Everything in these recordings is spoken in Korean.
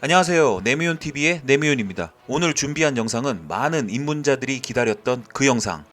안녕하세요. 네미온TV의 네미온입니다. 오늘 준비한 영상은 많은 입문자들이 기다렸던 그 영상.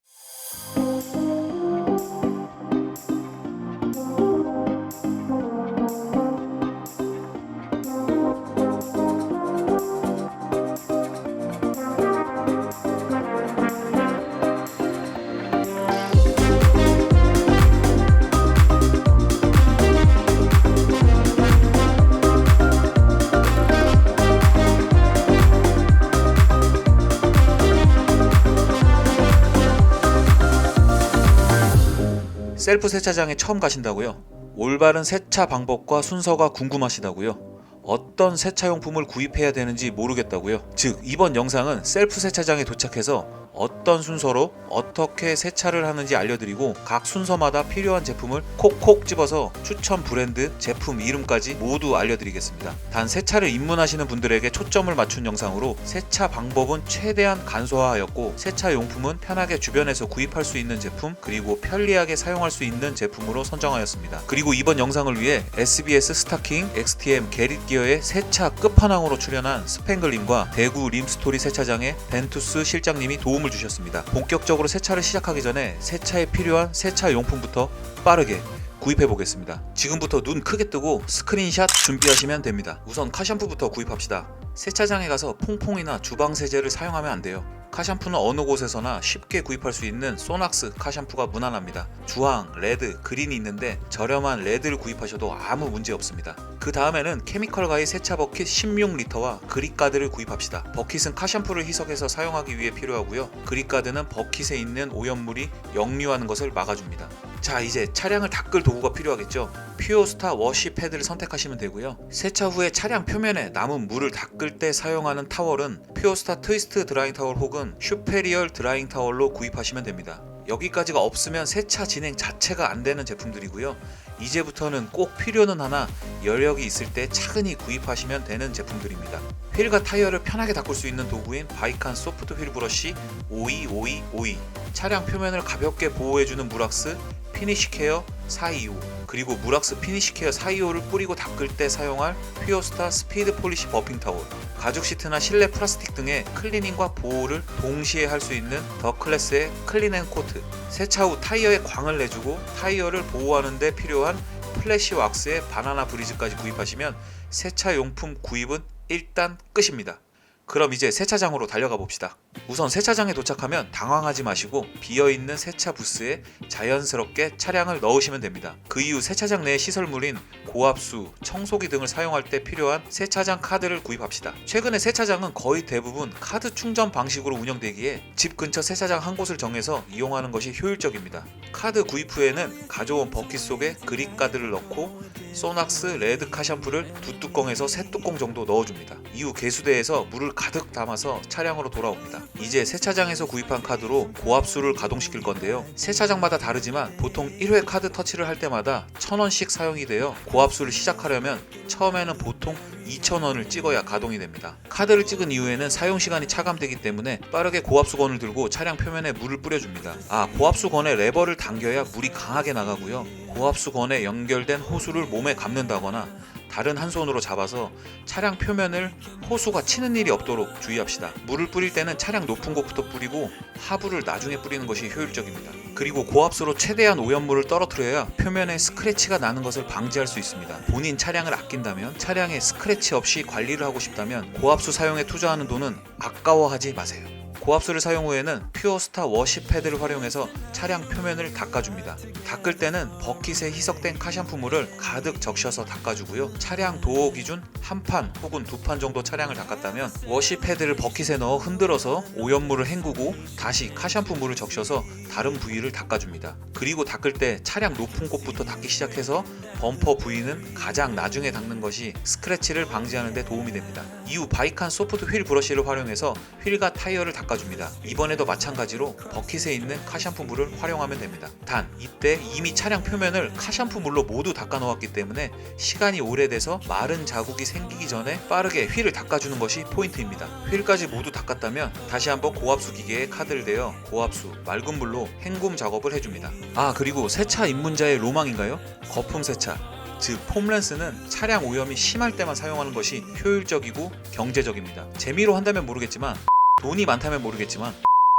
셀프 세차장에 처음 가신다고요? 올바른 세차 방법과 순서가 궁금하시다고요? 어떤 세차용품을 구입해야 되는지 모르겠다고요? 즉, 이번 영상은 셀프 세차장에 도착해서 어떤 순서로 어떻게 세차를 하는지 알려드리고 각 순서마다 필요한 제품을 콕콕 집어서 추천 브랜드, 제품 이름까지 모두 알려드리겠습니다. 단 세차를 입문하시는 분들에게 초점을 맞춘 영상으로 세차 방법은 최대한 간소화하였고 세차 용품은 편하게 주변에서 구입할 수 있는 제품, 그리고 편리하게 사용할 수 있는 제품으로 선정하였습니다. 그리고 이번 영상을 위해 SBS 스타킹, XTM 게릿기어의 세차 끝판왕으로 출연한 스팽글님과 대구 림스토리 세차장의 벤투스 실장님이 도움을 주셨습니다. 본격적으로 세차를 시작하기 전에 세차에 필요한 세차 용품부터 빠르게 구입해 보겠습니다. 지금부터 눈 크게 뜨고 스크린샷 준비하시면 됩니다. 우선 카샴푸부터 구입합시다. 세차장에 가서 퐁퐁이나 주방 세제를 사용하면 안 돼요. 카샴푸는 어느 곳에서나 쉽게 구입할 수 있는 소낙스 카샴푸가 무난합니다. 주황, 레드, 그린이 있는데 저렴한 레드를 구입하셔도 아무 문제 없습니다. 그 다음에는 케미컬가의 세차 버킷 16리터와 그립가드를 구입합시다. 버킷은 카샴푸를 희석해서 사용하기 위해 필요하고요. 그립가드는 버킷에 있는 오염물이 역류하는 것을 막아줍니다. 자, 이제 차량을 닦을 도구가 필요하겠죠. 퓨어스타 워시 패드를 선택하시면 되고요. 세차 후에 차량 표면에 남은 물을 닦을 때 사용하는 타월은 퓨어스타 트위스트 드라잉 타월 혹은 슈페리얼 드라잉 타월로 구입하시면 됩니다. 여기까지가 없으면 세차 진행 자체가 안 되는 제품들이고요. 이제부터는 꼭 필요는 하나 여력이 있을 때 차근히 구입하시면 되는 제품들입니다. 휠과 타이어를 편하게 닦을 수 있는 도구인 바이칸 소프트 휠 브러쉬 525252, 차량 표면을 가볍게 보호해주는 무락스 피니쉬 케어 425, 그리고 무락스 피니쉬 케어 425를 뿌리고 닦을 때 사용할 퓨어스타 스피드 폴리시 버핑 타월, 가죽 시트나 실내 플라스틱 등의 클리닝과 보호를 동시에 할 수 있는 더 클래스의 클린 앤 코트, 세차 후 타이어에 광을 내주고 타이어를 보호하는 데 필요한 플래시 왁스의 바나나 브리즈까지 구입하시면 세차 용품 구입은 일단 끝입니다. 그럼 이제 세차장으로 달려가 봅시다. 우선 세차장에 도착하면 당황하지 마시고 비어있는 세차 부스에 자연스럽게 차량을 넣으시면 됩니다. 그 이후 세차장 내 시설물인 고압수, 청소기 등을 사용할 때 필요한 세차장 카드를 구입합시다. 최근에 세차장은 거의 대부분 카드 충전 방식으로 운영되기에 집 근처 세차장 한 곳을 정해서 이용하는 것이 효율적입니다. 카드 구입 후에는 가져온 버킷 속에 그립가드를 넣고 소낙스 레드 카샴푸를 두 뚜껑에서 세 뚜껑 정도 넣어줍니다. 이후 개수대에서 물을 가득 담아서 차량으로 돌아옵니다. 이제 세차장에서 구입한 카드로 고압수를 가동시킬 건데요. 세차장마다 다르지만 보통 1회 카드 터치를 할 때마다 1,000원씩 사용이 되어 고압수를 시작하려면 처음에는 보통 2,000원을 찍어야 가동이 됩니다. 카드를 찍은 이후에는 사용시간이 차감되기 때문에 빠르게 고압수건을 들고 차량 표면에 물을 뿌려줍니다. 고압수건에 레버를 당겨야 물이 강하게 나가고요. 고압수건에 연결된 호수를 몸에 감는다거나 다른 한 손으로 잡아서 차량 표면을 호수가 치는 일이 없도록 주의합시다. 물을 뿌릴 때는 차량 높은 곳부터 뿌리고 하부를 나중에 뿌리는 것이 효율적입니다. 그리고 고압수로 최대한 오염물을 떨어뜨려야 표면에 스크래치가 나는 것을 방지할 수 있습니다. 본인 차량을 아낀다면, 차량에 스크래치 없이 관리를 하고 싶다면 고압수 사용에 투자하는 돈은 아까워하지 마세요. 고압수를 사용 후에는 퓨어스타 워시 패드를 활용해서 차량 표면을 닦아줍니다. 닦을 때는 버킷에 희석된 카샴푸물을 가득 적셔서 닦아주고요. 차량 도어 기준 한 판 혹은 두 판 정도 차량을 닦았다면 워시 패드를 버킷에 넣어 흔들어서 오염물을 헹구고 다시 카샴푸물을 적셔서 다른 부위를 닦아줍니다. 그리고 닦을 때 차량 높은 곳부터 닦기 시작해서 범퍼 부위는 가장 나중에 닦는 것이 스크래치를 방지하는 데 도움이 됩니다. 이후 바이칸 소프트 휠 브러쉬를 활용해서 휠과 타이어를 닦아줍니다. 이번에도 마찬가지로 버킷에 있는 카샴푸 물을 활용하면 됩니다. 단 이때 이미 차량 표면을 카샴푸 물로 모두 닦아 놓았기 때문에 시간이 오래돼서 마른 자국이 생기기 전에 빠르게 휠을 닦아주는 것이 포인트입니다. 휠까지 모두 닦았다면 다시 한번 고압수 기계에 카드를 대어 고압수, 맑은 물로 헹굼 작업을 해줍니다. 그리고 세차 입문자의 로망인가요? 거품 세차. 즉 폼렌스는 차량 오염이 심할 때만 사용하는 것이 효율적이고 경제적입니다. 재미로 한다면 모르겠지만, 돈이 많다면 모르겠지만,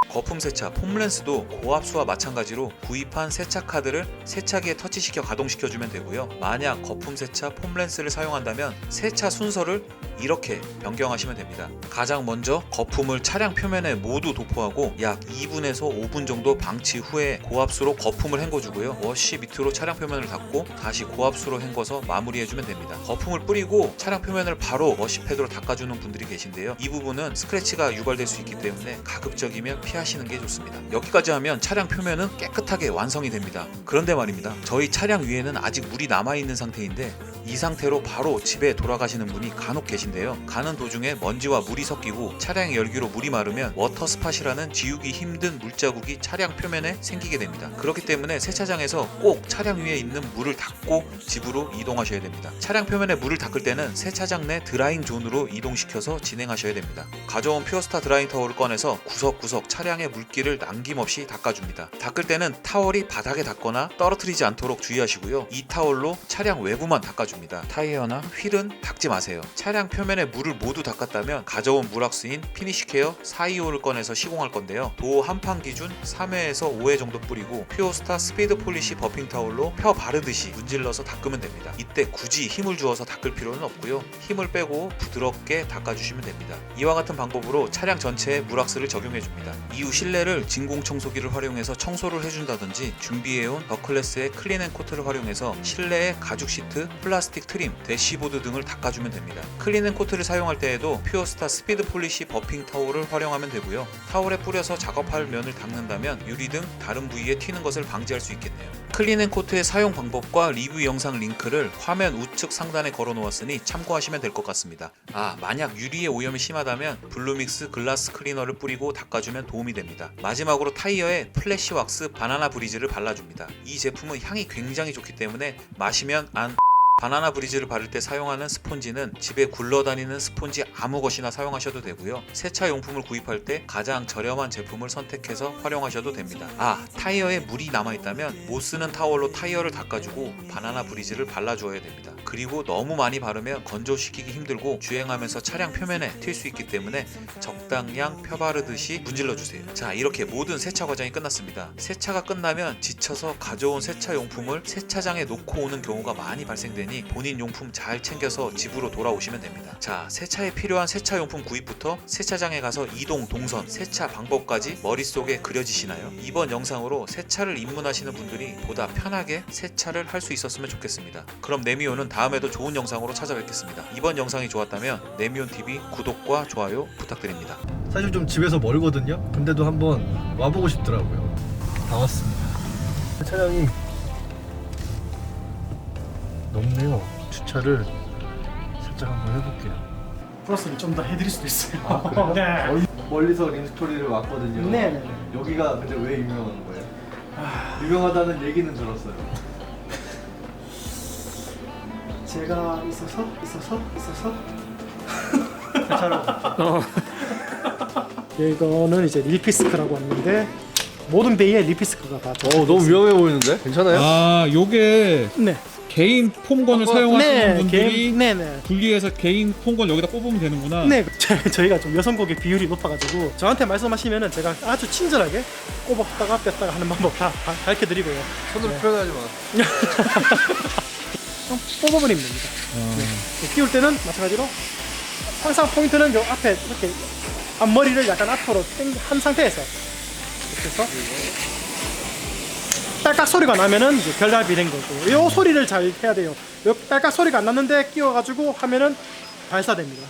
거품 세차 폼렌스도 고압수와 마찬가지로 구입한 세차 카드를 세차기에 터치시켜 가동시켜주면 되고요. 만약 거품 세차 폼렌스를 사용한다면 세차 순서를 이렇게 변경하시면 됩니다. 가장 먼저 거품을 차량 표면에 모두 도포하고 약 2분에서 5분 정도 방치 후에 고압수로 거품을 헹궈주고요. 워시 밑으로 차량 표면을 닦고 다시 고압수로 헹궈서 마무리해주면 됩니다. 거품을 뿌리고 차량 표면을 바로 워시패드로 닦아주는 분들이 계신데요. 이 부분은 스크래치가 유발될 수 있기 때문에 가급적이면 피하시는 게 좋습니다. 여기까지 하면 차량 표면은 깨끗하게 완성이 됩니다. 그런데 말입니다. 저희 차량 위에는 아직 물이 남아있는 상태인데 이 상태로 바로 집에 돌아가시는 분이 간혹 계신데요. 가는 도중에 먼지와 물이 섞이고 차량 열기로 물이 마르면 워터 스팟이라는 지우기 힘든 물자국이 차량 표면에 생기게 됩니다. 그렇기 때문에 세차장에서 꼭 차량 위에 있는 물을 닦고 집으로 이동하셔야 됩니다. 차량 표면에 물을 닦을 때는 세차장 내 드라잉 존으로 이동시켜서 진행하셔야 됩니다. 가져온 퓨어스타 드라잉 타월을 꺼내서 구석구석 차량의 물기를 남김없이 닦아줍니다. 닦을 때는 타월이 바닥에 닿거나 떨어뜨리지 않도록 주의하시고요. 이 타월로 차량 외부만 닦아줍니다. 타이어나 휠은 닦지 마세요. 차량 표면에 물을 모두 닦았다면 가져온 물왁스인 피니쉬 케어 425를 꺼내서 시공할 건데요. 도 한판 기준 3회에서 5회 정도 뿌리고 퓨어스타 스피드 폴리시 버핑 타올로 펴 바르듯이 문질러서 닦으면 됩니다. 이때 굳이 힘을 주어서 닦을 필요는 없고요. 힘을 빼고 부드럽게 닦아주시면 됩니다. 이와 같은 방법으로 차량 전체에 물왁스를 적용해줍니다. 이후 실내를 진공 청소기를 활용해서 청소를 해준다든지 준비해온 더클래스의 클린앤코트를 활용해서 실내에 가죽 시트, 플라스틱 트림, 대시보드 등을 닦아주면 됩니다. 클린앤코트를 사용할 때에도 퓨어스타 스피드 폴리시 버핑 타올을 활용하면 되고요. 타올에 뿌려서 작업할 면을 닦는다면 유리 등 다른 부위에 튀는 것을 방지할 수 있겠네요. 클린앤코트의 사용 방법과 리뷰 영상 링크를 화면 우측 상단에 걸어 놓았으니 참고하시면 될 것 같습니다. 만약 유리에 오염이 심하다면 블루믹스 글라스 클리너를 뿌리고 닦아주면 도움이 됩니다. 마지막으로 타이어에 플래시 왁스 바나나 브리즈를 발라줍니다. 이 제품은 향이 굉장히 좋기 때문에 마시면 안 바나나 브리즈를 바를 때 사용하는 스폰지는 집에 굴러다니는 스폰지 아무 것이나 사용하셔도 되고요. 세차 용품을 구입할 때 가장 저렴한 제품을 선택해서 활용하셔도 됩니다. 타이어에 물이 남아있다면 못 쓰는 타월로 타이어를 닦아주고 바나나 브리즈를 발라주어야 됩니다. 그리고 너무 많이 바르면 건조시키기 힘들고 주행하면서 차량 표면에 튈 수 있기 때문에 적당량 펴바르듯이 문질러주세요. 자, 이렇게 모든 세차 과정이 끝났습니다. 세차가 끝나면 지쳐서 가져온 세차 용품을 세차장에 놓고 오는 경우가 많이 발생되니 본인 용품 잘 챙겨서 집으로 돌아오시면 됩니다. 자, 세차에 필요한 세차 용품 구입부터 세차장에 가서 이동 동선, 세차 방법까지 머릿속에 그려지시나요? 이번 영상으로 세차를 입문하시는 분들이 보다 편하게 세차를 할 수 있었으면 좋겠습니다. 그럼 네미온은 다음에도 좋은 영상으로 찾아뵙겠습니다. 이번 영상이 좋았다면 네미온TV 구독과 좋아요 부탁드립니다. 사실 좀 집에서 멀거든요. 근데도 한번 와보고 싶더라고요. 다 왔습니다. 차량이 넓네요. 주차를 살짝 한번 해볼게요. 플러스를 좀 더 해드릴 수도 있어요. 네. 멀리서 린스토리를 왔거든요. 네. 여기가 근데 왜 유명한 거예요? 유명하다는 얘기는 들었어요. 제가 있어서 괜찮아요. 이거는 이제 릴피스크라고 하는데 모든 베이에 릴피스크가 다. 너무 위험해 보이는데? 괜찮아요? 요게 네. 개인 폼건을 사용하시는 분들이 네네. 분리해서 개인 폼건 여기다 꼽으면 되는구나. 네, 저희가 좀 여성 고객 비율이 높아가지고 저한테 말씀하시면은 제가 아주 친절하게 꼽았다가 뺐다가 하는 방법 다 가르쳐드리고요. 손으로 표현하지 마. 좀 뽑아버리면 됩니다. 네. 끼울 때는 마찬가지로 항상 포인트는 요 앞에 이렇게 앞머리를 약간 앞으로 한 상태에서 이렇게 해서 딸깍 소리가 나면은 이제 결합이 된 거고, 요 소리를 잘 해야 돼요. 요 딸깍 소리가 안 났는데 끼워가지고 하면은 발사됩니다.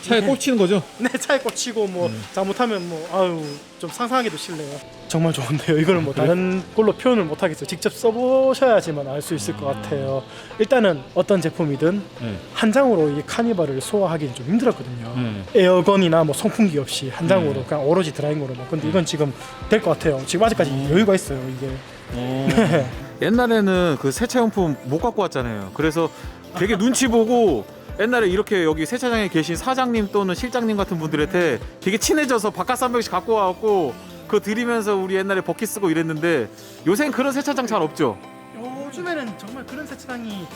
차에 꽂히는 거죠? 네, 차에 꽂히고 뭐 잘못하면 뭐 좀 상상하기도 싫네요. 정말 좋은데요. 이걸 뭐 다른 걸로 표현을 못 하겠어요. 직접 써보셔야지만 알 수 있을 것 같아요. 일단은 어떤 제품이든 한 장으로 이 카니발을 소화하기는 좀 힘들었거든요. 에어건이나 뭐 송풍기 없이 한 장으로 그냥 오로지 드라잉으로만. 근데 이건 지금 될 것 같아요. 지금 아직까지 여유가 있어요. 이게. 네. 옛날에는 그 세차용품 못 갖고 왔잖아요. 그래서 되게 눈치 보고 옛날에 이렇게 여기 세차장에 계신 사장님 또는 실장님 같은 분들한테 되게 친해져서 바카스 한 병씩 갖고 와갖고 그거 드리면서 우리 옛날에 버킷 쓰고 이랬는데 요새는 그런 세차장 잘 없죠? 요즘에는 정말 그런 세차장이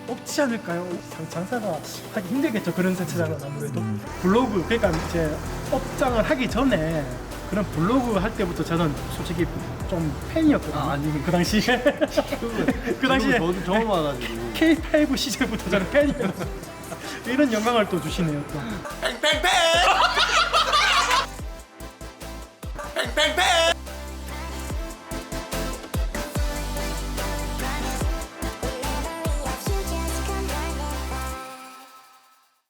없지 않을까요? 장사가 하기 힘들겠죠. 그런 세차장은 아무래도 블로그 그러니까 이제 업장을 하기 전에 그런 블로그 할 때부터 저는 솔직히 좀 팬이었거든요. 아니. 그 당시에 그 당시에 저도 처음 와가지고 K89 시절부터 저는 팬이었어요. 이런 영광을 또 주시네요 또. 뺑뺑뺑